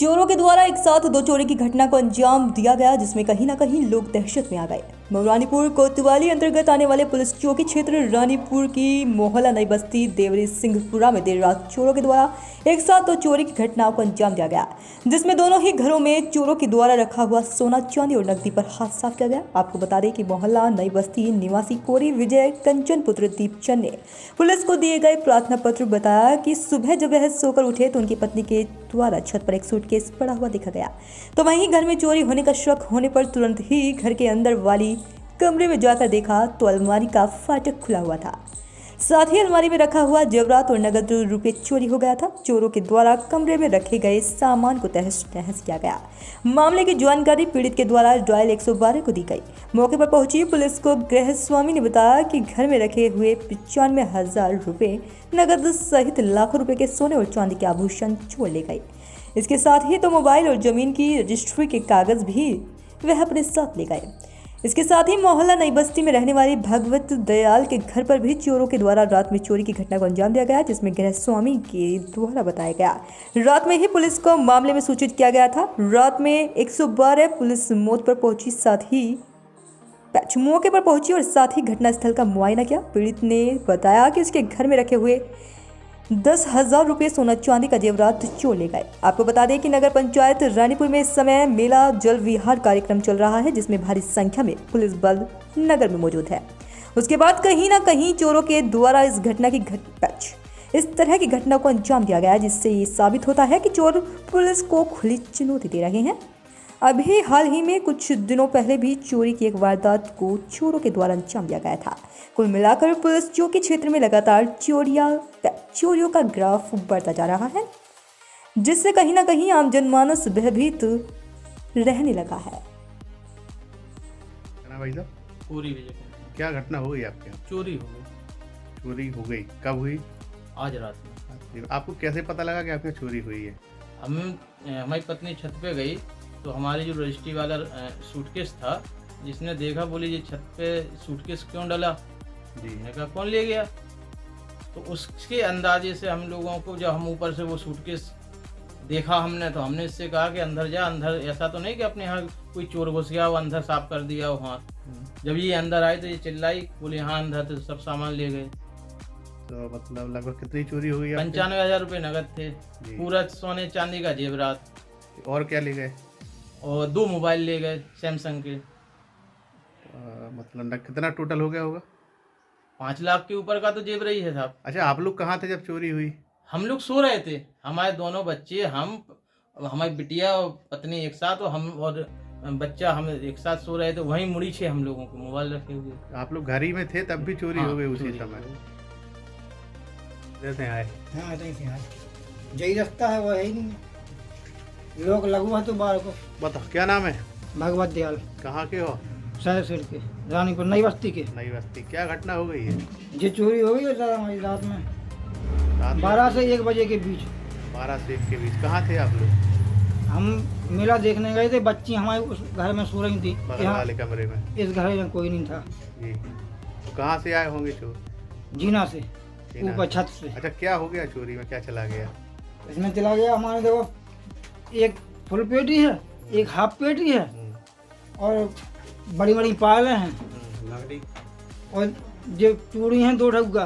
चोरों के द्वारा एक साथ दो चोरी की घटना को अंजाम दिया गया, जिसमें कहीं ना कहीं लोग दहशत में आ गए। रानीपुर कोतवाली अंतर्गत आने वाले पुलिस चौकी क्षेत्र रानीपुर की मोहल्ला नई बस्ती देवरी सिंहपुरा में देर रात चोरों के द्वारा एक साथ दो चोरी की घटनाओं को अंजाम दिया गया, जिसमें दोनों ही घरों में चोरों के द्वारा रखा हुआ सोना चांदी और नकदी पर हाथ साफ किया गया। आपको बता दें कि मोहल्ला नई बस्ती निवासी कोरी विजय कंचन पुत्र दीपचंद ने पुलिस को दिए गए प्रार्थना पत्र बताया कि सुबह जब वह सोकर उठे तो उनकी पत्नी के द्वारा छत पर एक सूटकेस पड़ा हुआ देखा गया। तो वहीं घर में चोरी होने का शक होने पर तुरंत ही घर के अंदर वाली कमरे में जाकर देखा तो अलमारी का फाटक खुला हुआ था। साथ ही अलमारी में रखा हुआ जेवरात और नगद रुपये चोरी हो गया था। चोरों के द्वारा कमरे में रखे गए सामान को तहस नहस किया गया। मामले की जानकारी पीड़ित के द्वारा डायल 112 को दी गई। मौके पर पहुंची पुलिस को गृह स्वामी ने बताया कि घर में रखे हुए 95,000 रुपये नगद सहित लाखों रुपए के सोने और चांदी के आभूषण चोर ले गए। इसके साथ ही तो मोबाइल और जमीन की रजिस्ट्री के कागज भी वह अपने साथ ले गए। इसके साथ ही मोहल्ला नई बस्ती में रहने वाली भगवत दयाल के घर पर भी चोरों के द्वारा रात में चोरी की घटना को अंजाम दिया गया, जिसमें गृह स्वामी के द्वारा बताया गया। रात में ही पुलिस को मामले में सूचित किया गया था। रात में 112 पुलिस मौके पर पहुंची और साथ ही घटनास्थल का मुआयना किया। पीड़ित ने बताया कि उसके घर में रखे हुए 10,000 रुपये सोना चांदी का जेवरात चोर ले गए। आपको बता दें कि नगर पंचायत रानीपुर में इस समय मेला जल विहार कार्यक्रम चल रहा है, जिसमें भारी संख्या में पुलिस बल नगर में मौजूद है। उसके बाद कहीं ना कहीं चोरों के द्वारा इस तरह की घटना को अंजाम दिया गया, जिससे ये साबित होता है कि चोर पुलिस को खुली चुनौती दे रहे हैं। अभी हाल ही में कुछ दिनों पहले भी चोरी की एक वारदात को चोरों के द्वारा अंजाम दिया गया था। कुल मिलाकर पुलिस चौकी क्षेत्र में लगातार चोरियों का ग्राफ बढ़ता जा रहा है, जिससे कहीं ना कहीं आम जनमानस भयभीत रहने लगा है। भाई साहब, क्या घटना हो गई आपके यहाँ? चोरी हो गई। चोरी हो गई, कब हुई? आज रात में। आपको कैसे पता लगा कि आपके यहाँ चोरी हुई है? हमारी पत्नी छत पे गई तो हमारी जो रजिस्ट्री वाला सूटकेस था, जिसने देखा, बोली ये छत पे सूटकेस क्यों डाला जी? मैंने कहा कौन ले गया? तो उसके अंदाजे से हम लोगों को, जब हम ऊपर से वो सूटकेस देखा हमने, तो हमने इससे कहा कि अंदर जा। अंदर ऐसा तो नहीं कि अपने यहाँ कोई चोर घुस गया वो अंदर साफ कर दिया हो हाथ। जब ये अंदर आए तो ये चिल्लाई, बोले हाँ अंदर, तो सब सामान ले गए। तो मतलब लगभग कितनी चोरी हो गई? 95,000 रुपये नगद थे, पूरा सोने चांदी का जेवरात। और क्या ले गए? और 2 मोबाइल ले गए सैमसंग के। मतलब कितना टोटल हो गया होगा? 5 लाख के ऊपर का तो जेब रही है साहब। अच्छा, आप लोग कहाँ थे जब चोरी हुई? हम लोग सो रहे थे, हमारे दोनों बच्चे, हमारी बिटिया और पत्नी एक साथ, और हम और बच्चा हम एक साथ सो रहे थे। वहीं मुड़ी छे हम लोगों को मोबाइल रखे हुए। आप लोग घर ही में थे तब भी चोरी हो गई उसी समय? जैसे आए यही रास्ता है, वो है ही नहीं। लोग लगू है तो बाहर को। बताओ, क्या नाम है? भगवत दयाल। कहाँ के हो? शहर के रानीपुर नई बस्ती के। नई बस्ती। क्या घटना हो गई है? ये चोरी हो गई है सर हमारी रात में, 12 से 1 बजे के बीच। 12 से 1 के बीच। कहाँ थे आप लोग? हम मेला देखने गए थे, बच्ची हमारे उस घर में सो रही थी, बगल वाले कमरे में। इस घर में कोई नहीं था जी। तो कहाँ से आए होंगे चोर? जीना से, ऊपर छत से। अच्छा, क्या हो गया चोरी में? क्या चला गया? इसमें चला गया हमारे, देखो, एक फुल पेटी है, एक हाफ पेटी है, और बड़ी बड़ी पायलें हैं, और जो चूड़ी हैं 2 ढुग्गा।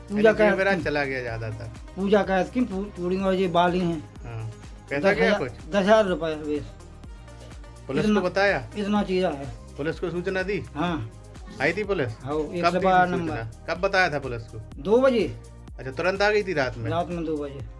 पूजा का चला गया ज्यादातर। पूजा का चूड़ी और ये बाली हैं। पैसा गया कुछ? 10,000 रुपये। पुलिस को बताया? इतना चीज है। पुलिस को सूचना दी? हाँ, आई थी पुलिस? हाँ, कब 112 नंबर। कब बताया था पुलिस को? 2 बजे। अच्छा, तुरंत आ गई थी रात में? रात में 2 बजे।